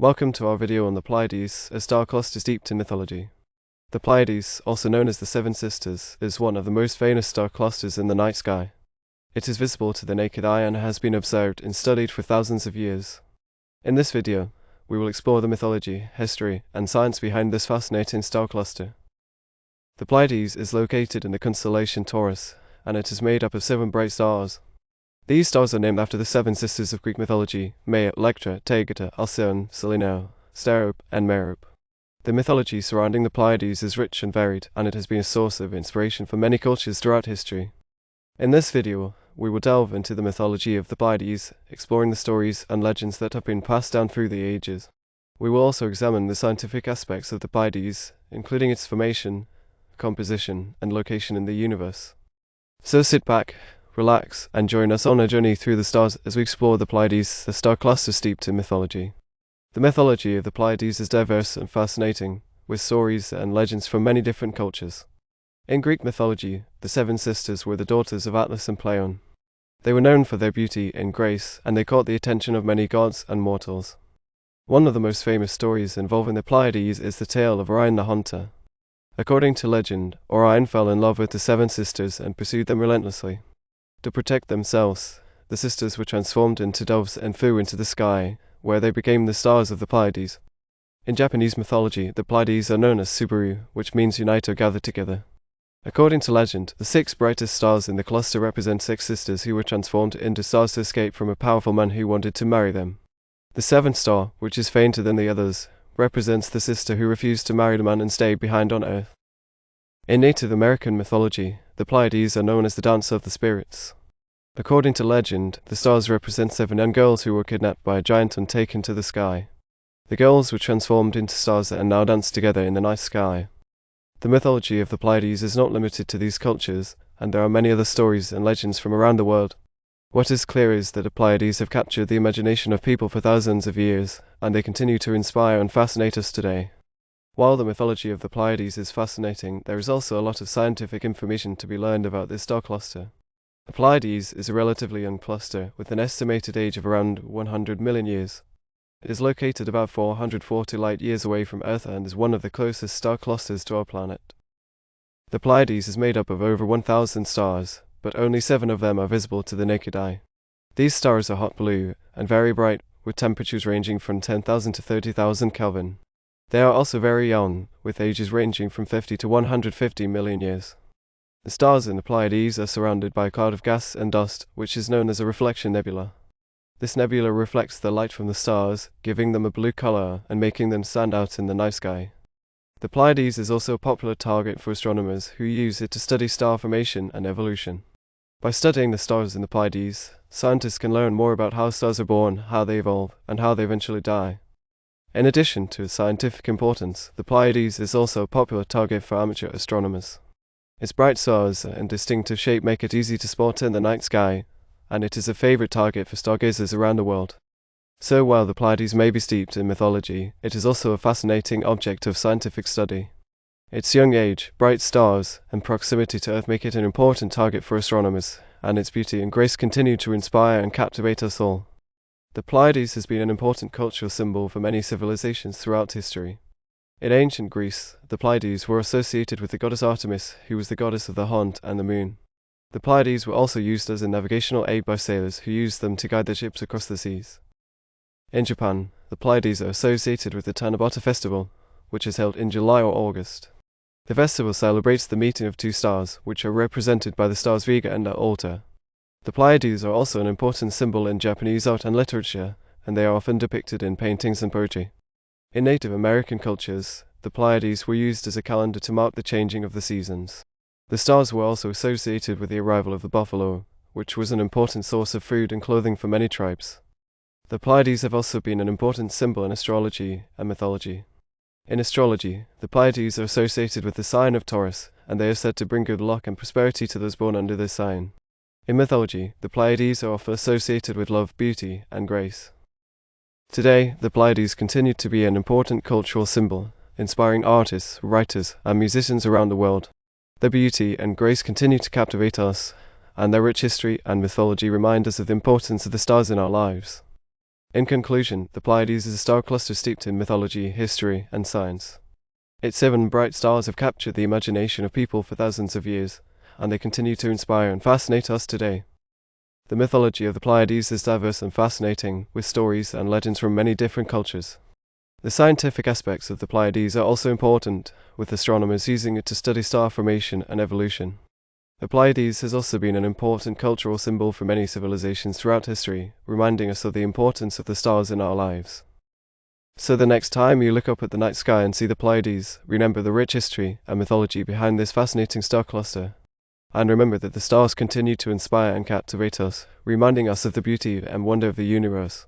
Welcome to our video on the Pleiades, a star cluster steeped in mythology. The Pleiades, also known as the Seven Sisters, is one of the most famous star clusters in the night sky. It is visible to the naked eye and has been observed and studied for thousands of years. In this video, we will explore the mythology, history, and science behind this fascinating star cluster. The Pleiades is located in the constellation Taurus, and it is made up of 7 bright stars. These stars are named after the 7 sisters of Greek mythology: Maia, Electra, Taygeta, Alcyone, Selene, Sterope, and Merope. The mythology surrounding the Pleiades is rich and varied, and it has been a source of inspiration for many cultures throughout history. In this video, we will delve into the mythology of the Pleiades, exploring the stories and legends that have been passed down through the ages. We will also examine the scientific aspects of the Pleiades, including its formation, composition, and location in the universe. So sit back, relax, and join us on a journey through the stars as we explore the Pleiades, the star cluster steeped in mythology. The mythology of the Pleiades is diverse and fascinating, with stories and legends from many different cultures. In Greek mythology, the 7 sisters were the daughters of Atlas and Pleione. They were known for their beauty and grace, and they caught the attention of many gods and mortals. One of the most famous stories involving the Pleiades is the tale of Orion the Hunter. According to legend, Orion fell in love with the 7 sisters and pursued them relentlessly. To protect themselves, the sisters were transformed into doves and flew into the sky, where they became the stars of the Pleiades. In Japanese mythology, the Pleiades are known as Subaru, which means unite or gather together. According to legend, the 6 brightest stars in the cluster represent 6 sisters who were transformed into stars to escape from a powerful man who wanted to marry them. The 7th star, which is fainter than the others, represents the sister who refused to marry the man and stayed behind on Earth. In Native American mythology, the Pleiades are known as the Dance of the Spirits. According to legend, the stars represent 7 young girls who were kidnapped by a giant and taken to the sky. The girls were transformed into stars and now dance together in the night sky. The mythology of the Pleiades is not limited to these cultures, and there are many other stories and legends from around the world. What is clear is that the Pleiades have captured the imagination of people for thousands of years, and they continue to inspire and fascinate us today. While the mythology of the Pleiades is fascinating, there is also a lot of scientific information to be learned about this star cluster. The Pleiades is a relatively young cluster, with an estimated age of around 100 million years. It is located about 440 light-years away from Earth and is one of the closest star clusters to our planet. The Pleiades is made up of over 1,000 stars, but only 7 of them are visible to the naked eye. These stars are hot blue, and very bright, with temperatures ranging from 10,000 to 30,000 Kelvin. They are also very young, with ages ranging from 50 to 150 million years. The stars in the Pleiades are surrounded by a cloud of gas and dust, which is known as a reflection nebula. This nebula reflects the light from the stars, giving them a blue color and making them stand out in the night sky. The Pleiades is also a popular target for astronomers who use it to study star formation and evolution. By studying the stars in the Pleiades, scientists can learn more about how stars are born, how they evolve, and how they eventually die. In addition to its scientific importance, the Pleiades is also a popular target for amateur astronomers. Its bright stars and distinctive shape make it easy to spot in the night sky, and it is a favorite target for stargazers around the world. So while the Pleiades may be steeped in mythology, it is also a fascinating object of scientific study. Its young age, bright stars, and proximity to Earth make it an important target for astronomers, and its beauty and grace continue to inspire and captivate us all. The Pleiades has been an important cultural symbol for many civilizations throughout history. In ancient Greece, the Pleiades were associated with the goddess Artemis, who was the goddess of the hunt and the moon. The Pleiades were also used as a navigational aid by sailors who used them to guide their ships across the seas. In Japan, the Pleiades are associated with the Tanabata festival, which is held in July or August. The festival celebrates the meeting of 2 stars, which are represented by the stars Vega and Alta. The Pleiades are also an important symbol in Japanese art and literature, and they are often depicted in paintings and poetry. In Native American cultures, the Pleiades were used as a calendar to mark the changing of the seasons. The stars were also associated with the arrival of the buffalo, which was an important source of food and clothing for many tribes. The Pleiades have also been an important symbol in astrology and mythology. In astrology, the Pleiades are associated with the sign of Taurus, and they are said to bring good luck and prosperity to those born under this sign. In mythology, the Pleiades are often associated with love, beauty, and grace. Today, the Pleiades continue to be an important cultural symbol, inspiring artists, writers, and musicians around the world. Their beauty and grace continue to captivate us, and their rich history and mythology remind us of the importance of the stars in our lives. In conclusion, the Pleiades is a star cluster steeped in mythology, history, and science. Its 7 bright stars have captured the imagination of people for thousands of years, and they continue to inspire and fascinate us today. The mythology of the Pleiades is diverse and fascinating, with stories and legends from many different cultures. The scientific aspects of the Pleiades are also important, with astronomers using it to study star formation and evolution. The Pleiades has also been an important cultural symbol for many civilizations throughout history, reminding us of the importance of the stars in our lives. So the next time you look up at the night sky and see the Pleiades, remember the rich history and mythology behind this fascinating star cluster. And remember that the stars continue to inspire and captivate us, reminding us of the beauty and wonder of the universe.